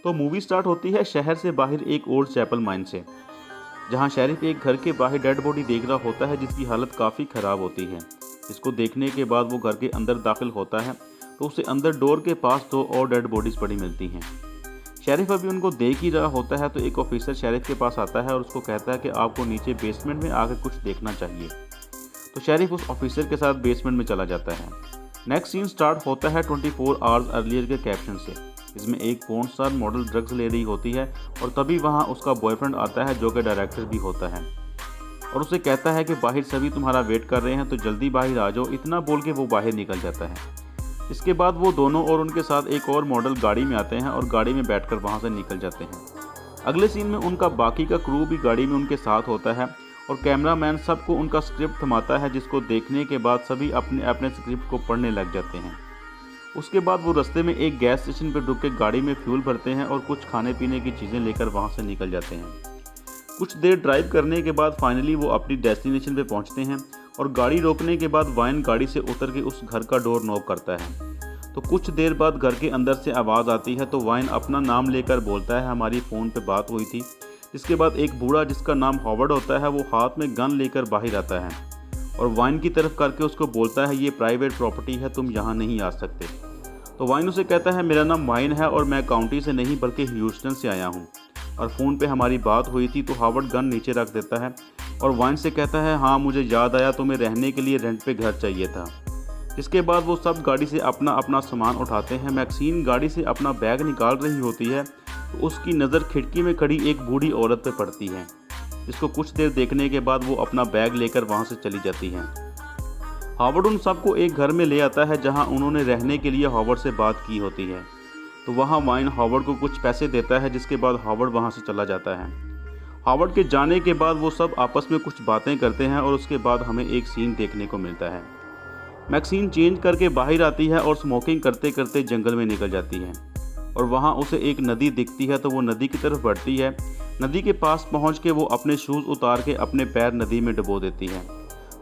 तो movie start होती है शहर से बाहर एक ओल्ड चैपल माइन से, जहां शेरिफ एक घर के बाहर डेड बॉडी देख रहा होता है जिसकी हालत काफ़ी ख़राब होती है। इसको देखने के बाद वो घर के अंदर दाखिल होता है तो उसे अंदर डोर के पास 2 और डेड बॉडीज़ पड़ी मिलती हैं। शेरिफ अभी उनको देख ही रहा होता है तो एक ऑफिसर शेरिफ के पास आता है और उसको कहता है कि आपको नीचे बेसमेंट में आकर कुछ देखना चाहिए। तो शेरिफ उस ऑफिसर के साथ बेसमेंट में चला जाता है। नेक्स्ट सीन स्टार्ट होता है 24 आवर्स अर्लियर के कैप्शन से, इसमें एक पोर्न स्टार मॉडल ड्रग्स ले रही होती है और तभी वहाँ उसका बॉयफ्रेंड आता है जो कि डायरेक्टर भी होता है और उसे कहता है कि बाहर सभी तुम्हारा वेट कर रहे हैं तो जल्दी बाहर आ जाओ। इतना बोल के वो बाहर निकल जाता है। इसके बाद वो दोनों और उनके साथ एक और मॉडल गाड़ी में आते हैं और गाड़ी में बैठकर वहाँ से निकल जाते हैं। अगले सीन में उनका बाकी का क्रू भी गाड़ी में उनके साथ होता है और कैमरामैन सबको उनका स्क्रिप्ट थमाता है, जिसको देखने के बाद सभी अपने अपने स्क्रिप्ट को पढ़ने लग जाते हैं। उसके बाद वो रास्ते में एक गैस स्टेशन पर रुक के गाड़ी में फ्यूल भरते हैं और कुछ खाने पीने की चीज़ें लेकर वहाँ से निकल जाते हैं। कुछ देर ड्राइव करने के बाद फाइनली वो अपनी डेस्टिनेशन पे पहुँचते हैं और गाड़ी रोकने के बाद वाइन गाड़ी से उतर के उस घर का डोर नॉक करता है। तो कुछ देर बाद घर के अंदर से आवाज़ आती है तो वाइन अपना नाम लेकर बोलता है हमारी फ़ोन पे बात हुई थी। इसके बाद एक बूढ़ा जिसका नाम हॉवर्ड होता है वो हाथ में गन लेकर बाहर आता है और वाइन की तरफ करके उसको बोलता है ये प्राइवेट प्रॉपर्टी है, तुम यहाँ नहीं आ सकते। तो वाइन उसे कहता है मेरा नाम वाइन है और मैं काउंटी से नहीं बल्कि ह्यूस्टन से आया हूँ और फ़ोन पे हमारी बात हुई थी। तो हॉवर्ड गन नीचे रख देता है और वाइन से कहता है हाँ मुझे याद आया, तुम्हें रहने के लिए रेंट पे घर चाहिए था। इसके बाद वो सब गाड़ी से अपना अपना सामान उठाते हैं। मैक्सीन गाड़ी से अपना बैग निकाल रही होती है तो उसकी नज़र खिड़की में खड़ी एक बूढ़ी औरत पे पड़ती है, जिसको कुछ देर देखने के बाद वो अपना बैग लेकर वहाँ से चली जाती है। हॉवर्ड उन सबको एक घर में ले आता है जहाँ उन्होंने रहने के लिए हॉवर्ड से बात की होती है। तो वहाँ वाइन हॉवर्ड को कुछ पैसे देता है, जिसके बाद हॉवर्ड वहाँ से चला जाता है। हॉवर्ड के जाने के बाद वो सब आपस में कुछ बातें करते हैं और उसके बाद हमें एक सीन देखने को मिलता है। मैक्सीन चेंज करके बाहर आती है और स्मोकिंग करते करते जंगल में निकल जाती है और वहाँ उसे एक नदी दिखती है तो वो नदी की तरफ बढ़ती है। नदी के पास पहुँच के वो अपने शूज़ उतार के अपने पैर नदी में डुबो देती है,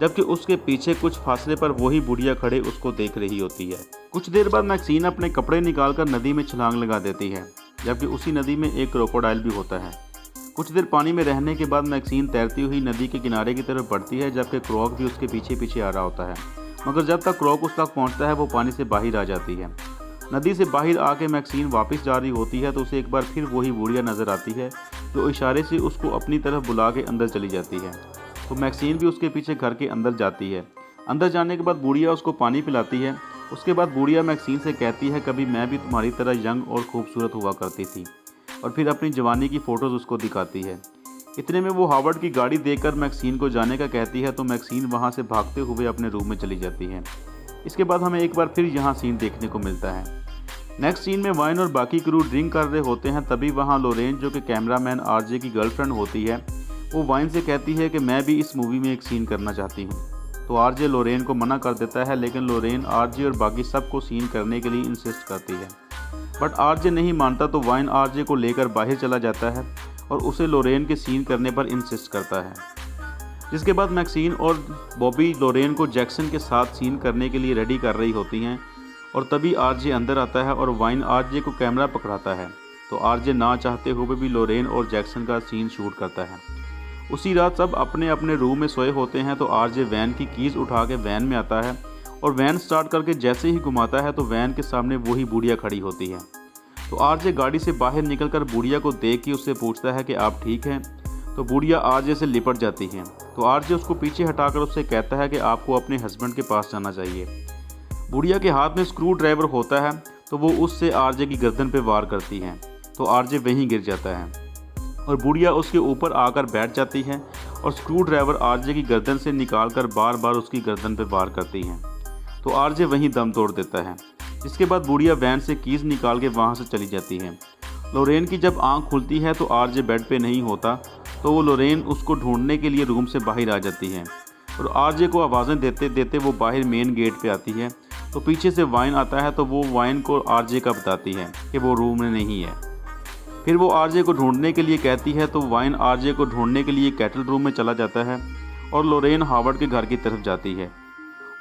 जबकि उसके पीछे कुछ फासले पर वही बुढ़िया खड़े उसको देख रही होती है। कुछ देर बाद मैक्सीन अपने कपड़े निकालकर नदी में छलांग लगा देती है, जबकि उसी नदी में एक क्रोकोडाइल भी होता है। कुछ देर पानी में रहने के बाद मैक्सीन तैरती हुई नदी के किनारे की तरफ बढ़ती है, जबकि क्रोक भी उसके पीछे पीछे आ रहा होता है, मगर जब तक क्रोक उस तक पहुंचता है वो पानी से बाहर आ जाती है। नदी से बाहर आके मैक्सीन वापस जा रही होती है तो उसे एक बार फिर वही बुढ़िया नज़र आती है जो इशारे से उसको अपनी तरफ बुला के अंदर चली जाती है। तो मैक्सीन भी उसके पीछे घर के अंदर जाती है। अंदर जाने के बाद बुढ़िया उसको पानी पिलाती है। उसके बाद बुढ़िया मैक्सीन से कहती है कभी मैं भी तुम्हारी तरह यंग और खूबसूरत हुआ करती थी, और फिर अपनी जवानी की फ़ोटोज़ उसको दिखाती है। इतने में वो हॉवर्ड की गाड़ी देखकर मैक्सीन को जाने का कहती है तो मैक्सीन वहाँ से भागते हुए अपने रूम में चली जाती है। इसके बाद हमें एक बार फिर यहाँ सीन देखने को मिलता है। नेक्स्ट सीन में वाइन और बाकी क्रू ड्रिंक कर रहे होते हैं। तभी वहाँ लोरेन जो कि कैमरामैन आरजे की गर्लफ्रेंड होती है वो वाइन से कहती है कि मैं भी इस मूवी में एक सीन करना चाहती हूँ। तो आरजे लोरेन को मना कर देता है, लेकिन लोरेन आरजे और बाकी सबको सीन करने के लिए इंसिस्ट करती है, बट आरजे नहीं मानता। तो वाइन आरजे को लेकर बाहर चला जाता है और उसे लोरेन के सीन करने पर इंसिस्ट करता है। जिसके बाद मैक्सीन और बॉबी लोरेन को जैक्सन के साथ सीन करने के लिए रेडी कर रही होती हैं और तभी आरजे अंदर आता है और वाइन आरजे को कैमरा पकड़ाता है। तो आरजे ना चाहते हुए भी लोरेन और जैक्सन का सीन शूट करता है। उसी रात सब अपने अपने रूम में सोए होते हैं तो आरजे वैन की कीज़ उठा के वैन में आता है और वैन स्टार्ट करके जैसे ही घुमाता है तो वैन के सामने वही बुढ़िया खड़ी होती है। तो आरजे गाड़ी से बाहर निकलकर बुढ़िया को देख के उससे पूछता है कि आप ठीक हैं। तो बुढ़िया आरजे से लिपट जाती है। तो आरजे उसको पीछे हटाकर उससे कहता है कि आपको अपने हस्बैंड के पास जाना चाहिए। बुढ़िया के हाथ में स्क्रू ड्राइवर होता है तो वो उससे आरजे की गर्दन पे वार करती है। तो आरजे वहीं गिर जाता है और बुढ़िया उसके ऊपर आकर बैठ जाती है और स्क्रू ड्राइवर आरजे की गर्दन से निकालकर बार बार उसकी गर्दन पे वार करती है। तो आरजे वहीं दम तोड़ देता है। इसके बाद बुढ़िया वैन से कीज़ निकाल के वहाँ से चली जाती है। लोरेन की जब आंख खुलती है तो आरजे बेड पे नहीं होता, तो वो लोरेन उसको ढूंढने के लिए रूम से बाहर आ जाती है और आरजे को आवाज़ें देते देते वो बाहर मेन गेट पे आती है। तो पीछे से वाइन आता है तो वो वाइन को आरजे का बताती है कि वो रूम में नहीं है। फिर वो आरजे को ढूंढने के लिए कहती है तो वाइन आरजे को ढूंढने के लिए कैटल रूम में चला जाता है और लोरेन हॉवर्ड के घर की तरफ जाती है।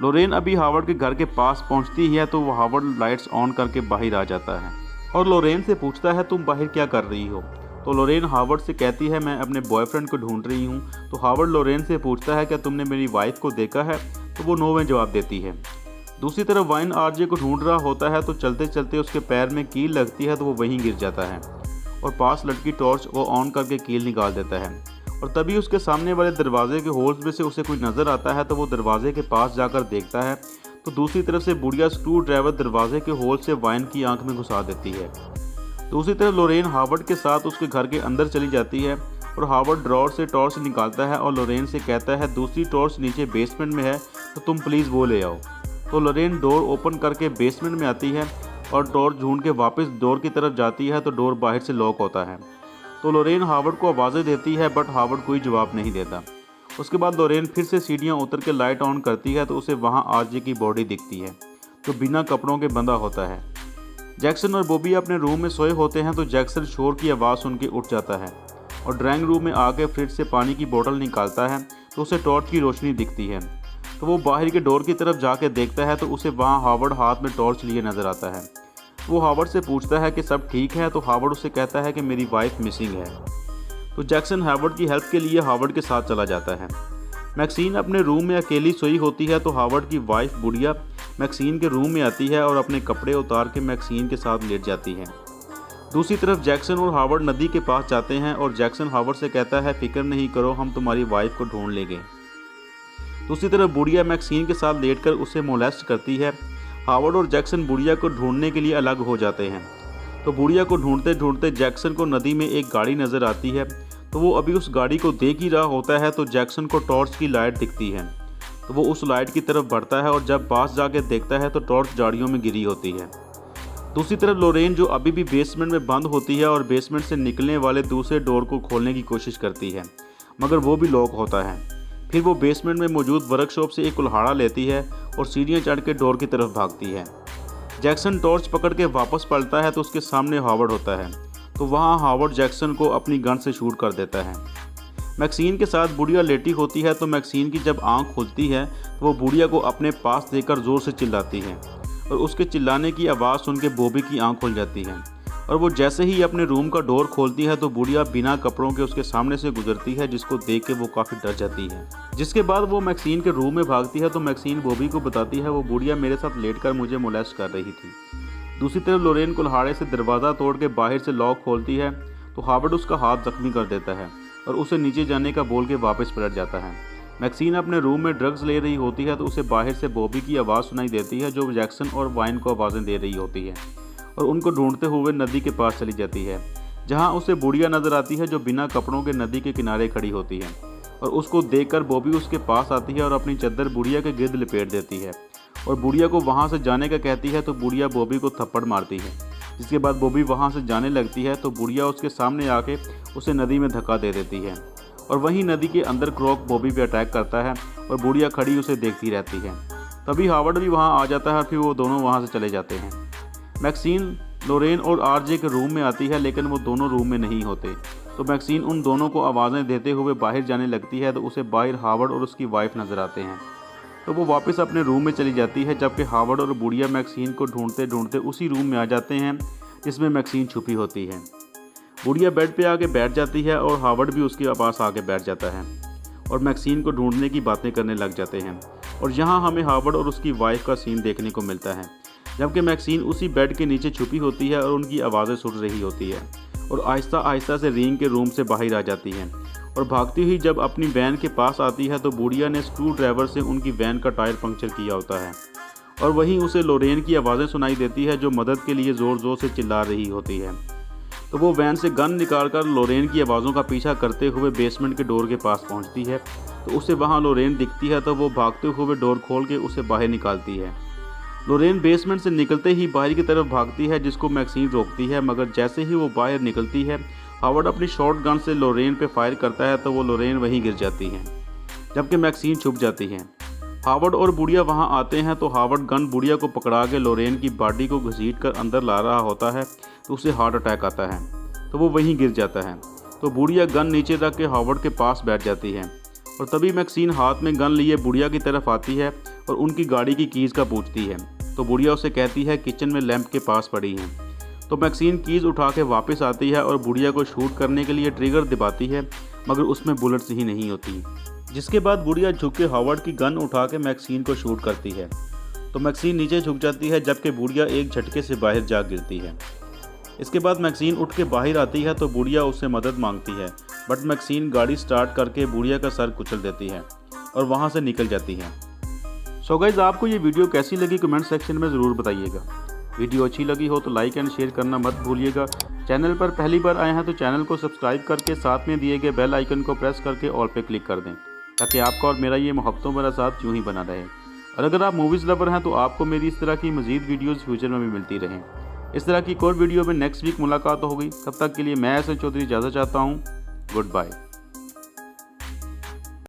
लोरेन अभी हॉवर्ड के घर के पास पहुंचती है तो वो हॉवर्ड लाइट्स ऑन करके बाहर आ जाता है और लोरेन से पूछता है तुम बाहर क्या कर रही हो। तो लोरेन हावर्ड से कहती है मैं अपने बॉयफ्रेंड को ढूंढ रही हूँ। तो हावर्ड लोरेन से पूछता है क्या तुमने मेरी वाइफ को देखा है। तो वो नो में जवाब देती है। दूसरी तरफ वाइन आरजे को ढूंढ रहा होता है तो चलते चलते उसके पैर में कील लगती है तो वो वहीं गिर जाता है और पास लटकी टॉर्च वो ऑन करके कील निकाल देता है। और तभी उसके सामने वाले दरवाजे के होल्स में से उसे कोई नज़र आता है तो वो दरवाजे के पास जाकर देखता है तो दूसरी तरफ से बुढ़िया स्क्रू ड्राइवर दरवाजे के होल से वाइन की आंख में घुसा देती है। दूसरी तरफ लोरेन हावर्ड के साथ उसके घर के अंदर चली जाती है और हावर्ड ड्रॉर से टॉर्च निकालता है और लोरेन से कहता है दूसरी टॉर्च नीचे बेसमेंट में है तो तुम प्लीज़ वो ले आओ। तो लोरेन डोर ओपन करके बेसमेंट में आती है और टॉर्च ढूंढ के वापस डोर की तरफ जाती है तो डोर बाहर से लॉक होता है। तो लोरेन हावर्ड को आवाज़ें देती है बट हावर्ड कोई जवाब नहीं देता। उसके बाद लोरेन फिर से सीढ़ियाँ उतर के लाइट ऑन करती है तो उसे वहाँ आरजे की बॉडी दिखती है जो बिना कपड़ों के बंधा होता है। जैक्सन और बॉबी अपने रूम में सोए होते हैं तो जैक्सन शोर की आवाज़ सुन के उठ जाता है और ड्राइंग रूम में आके फ्रिज से पानी की बोतल निकालता है तो उसे टॉर्च की रोशनी दिखती है। तो वो बाहर के डोर की तरफ जाके देखता है तो उसे वहाँ हावर्ड हाथ में टॉर्च लिए नज़र आता है। वो हावर्ड से पूछता है कि सब ठीक है तो हावर्ड उसे कहता है कि मेरी वाइफ मिसिंग है। तो जैक्सन हावर्ड की हेल्प के लिए हावर्ड के साथ चला जाता है। मैक्सीन अपने रूम में अकेली सोई होती है तो हावर्ड की वाइफ बुढ़िया मैक्सीन के रूम में आती है और अपने कपड़े उतार के मैक्सीन के साथ लेट जाती है। दूसरी तरफ जैक्सन और हावर्ड नदी के पास जाते हैं और जैक्सन हावर्ड से कहता है फिक्र नहीं करो हम तुम्हारी वाइफ को ढूंढ लेंगे। दूसरी तरफ बुढ़िया मैक्सीन के साथ लेटकर उसे मोलेस्ट करती है। हावर्ड और जैक्सन बुढ़िया को ढूंढने के लिए अलग हो जाते हैं। तो बुढ़िया को ढूंढते ढूंढते जैक्सन को नदी में एक गाड़ी नज़र आती है तो वो अभी उस गाड़ी को देख ही रहा होता है तो जैक्सन को टॉर्च की लाइट दिखती है तो वो उस लाइट की तरफ बढ़ता है और जब पास जाके देखता है तो टॉर्च झाड़ियों में गिरी होती है। दूसरी तरफ लोरेन जो अभी भी बेसमेंट में बंद होती है और बेसमेंट से निकलने वाले दूसरे डोर को खोलने की कोशिश करती है मगर वो भी लॉक होता है। फिर वो बेसमेंट में मौजूद वर्कशॉप से एक कुल्हाड़ा लेती है और सीढ़ियाँ चढ़ के डोर की तरफ भागती है। जैक्सन टॉर्च पकड़ के वापस पलटता है तो उसके सामने हावर्ड होता है तो वहाँ हावर्ड जैक्सन को अपनी गन से शूट कर देता है। मैक्सीन के साथ बुढ़िया लेटी होती है तो मैक्सीन की जब आंख खुलती है तो वो बुढ़िया को अपने पास देकर ज़ोर से चिल्लाती है और उसके चिल्लाने की आवाज़ सुन के बॉबी की आंख खुल जाती है और वो जैसे ही अपने रूम का डोर खोलती है तो बुढ़िया बिना कपड़ों के उसके सामने से गुजरती है जिसको देख के वो काफ़ी डर जाती है। जिसके बाद वो मैक्सीन के रूम में भागती है तो मैक्सीन बॉबी को बताती है वो बुढ़िया मेरे साथ लेटकर मुझे मोलेस्ट कर रही थी। दूसरी तरफ लोरेन कुल्हाड़े से दरवाज़ा तोड़ के बाहर से लॉक खोलती है तो हावर्ड उसका हाथ जख्मी कर देता है और उसे नीचे जाने का बोल के वापस पलट जाता है। मैक्सीन अपने रूम में ड्रग्स ले रही होती है तो उसे बाहर से बॉबी की आवाज़ सुनाई देती है जो जैक्सन और वाइन को आवाज़ें दे रही होती है और उनको ढूंढते हुए नदी के पास चली जाती है जहां उसे बुढ़िया नज़र आती है जो बिना कपड़ों के नदी के किनारे खड़ी होती है और उसको देखकर बॉबी उसके पास आती है और अपनी चद्दर बुढ़िया के गिर्द लपेट देती है और बुढ़िया को वहां से जाने का कहती है तो बुढ़िया बॉबी को थप्पड़ मारती है। जिसके बाद बॉबी वहां से जाने लगती है तो बुढ़िया उसके सामने आके उसे नदी में धक्का दे देती है और वहीं नदी के अंदर क्रॉक बॉबी पे अटैक करता है और बुढ़िया खड़ी उसे देखती रहती है। तभी हावर्ड भी वहां आ जाता है और फिर वो दोनों वहां से चले जाते हैं। मैक्सीन लोरेन और आरजे के रूम में आती है लेकिन वो दोनों रूम में नहीं होते तो मैक्सीन उन दोनों को आवाज़ें देते हुए बाहर जाने लगती है तो उसे बाहर हावर्ड और उसकी वाइफ नज़र आते हैं तो वो वापस अपने रूम में चली जाती है जबकि हावर्ड और बुढ़िया मैक्सीन को ढूंढते ढूंढते उसी रूम में आ जाते हैं जिसमें मैक्सीन छुपी होती है। बुढ़िया बेड पे आके बैठ जाती है और हावर्ड भी उसके पास आके बैठ जाता है और मैक्सीन को ढूंढने की बातें करने लग जाते हैं और यहाँ हमें हावर्ड और उसकी वाइफ का सीन देखने को मिलता है जबकि मैक्सीन उसी बेड के नीचे छुपी होती है और उनकी आवाज़ें सुन रही होती है और आहिस्ता आहिस्ता से रिंग के रूम से बाहर आ जाती है और भागती हुई जब अपनी वैन के पास आती है तो बुढ़िया ने स्क्रू ड्राइवर से उनकी वैन का टायर पंक्चर किया होता है और वहीं उसे लोरेन की आवाज़ें सुनाई देती है जो मदद के लिए ज़ोर ज़ोर से चिल्ला रही होती है। तो वो वैन से गन निकालकर लोरेन की आवाज़ों का पीछा करते हुए बेसमेंट के डोर के पास पहुंचती है तो उसे वहां लोरेन दिखती है तो वो भागते हुए डोर खोल के उसे बाहर निकालती है। लोरेन बेसमेंट से निकलते ही बाहर की तरफ भागती है जिसको मैक्सीन रोकती है मगर जैसे ही वो बाहर निकलती है हावर्ड अपनी शॉर्ट गन से लोरेन पे फायर करता है तो वो लोरेन वहीं गिर जाती है जबकि मैक्सीन छुप जाती है। हावर्ड और बुढ़िया वहां आते हैं तो हावर्ड गन बुढ़िया को पकड़ा के लोरेन की बॉडी को घसीट कर अंदर ला रहा होता है तो उसे हार्ट अटैक आता है तो वो वहीं गिर जाता है। तो बुढ़िया गन नीचे रख के हावर्ड के पास बैठ जाती है और तभी मैक्सीन हाथ में गन लिए बुढ़िया की तरफ आती है और उनकी गाड़ी की कीज़ का पूछती है तो बुढ़िया उसे कहती है किचन में लैंप के पास पड़ी हैं। तो मैक्सिन कीज़ उठा के वापस आती है और बुढ़िया को शूट करने के लिए ट्रिगर दबाती है, मगर उसमें बुलेट्स ही नहीं होती। जिसके बाद बुढ़िया झुक के हावर्ड की गन उठा के मैक्सिन को शूट करती है। तो मैक्सिन नीचे झुक जाती है, जबकि बुढ़िया एक झटके से बाहर जा गिरती है। इसके बाद मैक्सिन उठ के बाहर आती है तो बुढ़िया उससे मदद मांगती है, बट मैक्सिन गाड़ी स्टार्ट करके बुढ़िया का सर कुचल देती है और वहाँ से निकल जाती है। सो गाइस, आपको ये वीडियो कैसी लगी कमेंट सेक्शन में ज़रूर बताइएगा। वीडियो अच्छी लगी हो तो लाइक एंड शेयर करना मत भूलिएगा। चैनल पर पहली बार आए हैं तो चैनल को सब्सक्राइब करके साथ में दिए गए बेल आइकन को प्रेस करके ऑल पे क्लिक कर दें, ताकि आपका और मेरा ये मोहब्बतों भरा साथ यूँ ही बना रहे। और अगर आप मूवीज़ लवर हैं तो आपको मेरी इस तरह की मज़ीद वीडियोज़ फ्यूचर में भी मिलती रहें। इस तरह की कोई वीडियो में नेक्स्ट वीक मुलाकात होगी। तब तक के लिए मैं एहसन चौधरी इजाज़त चाहता हूँ। Good bye.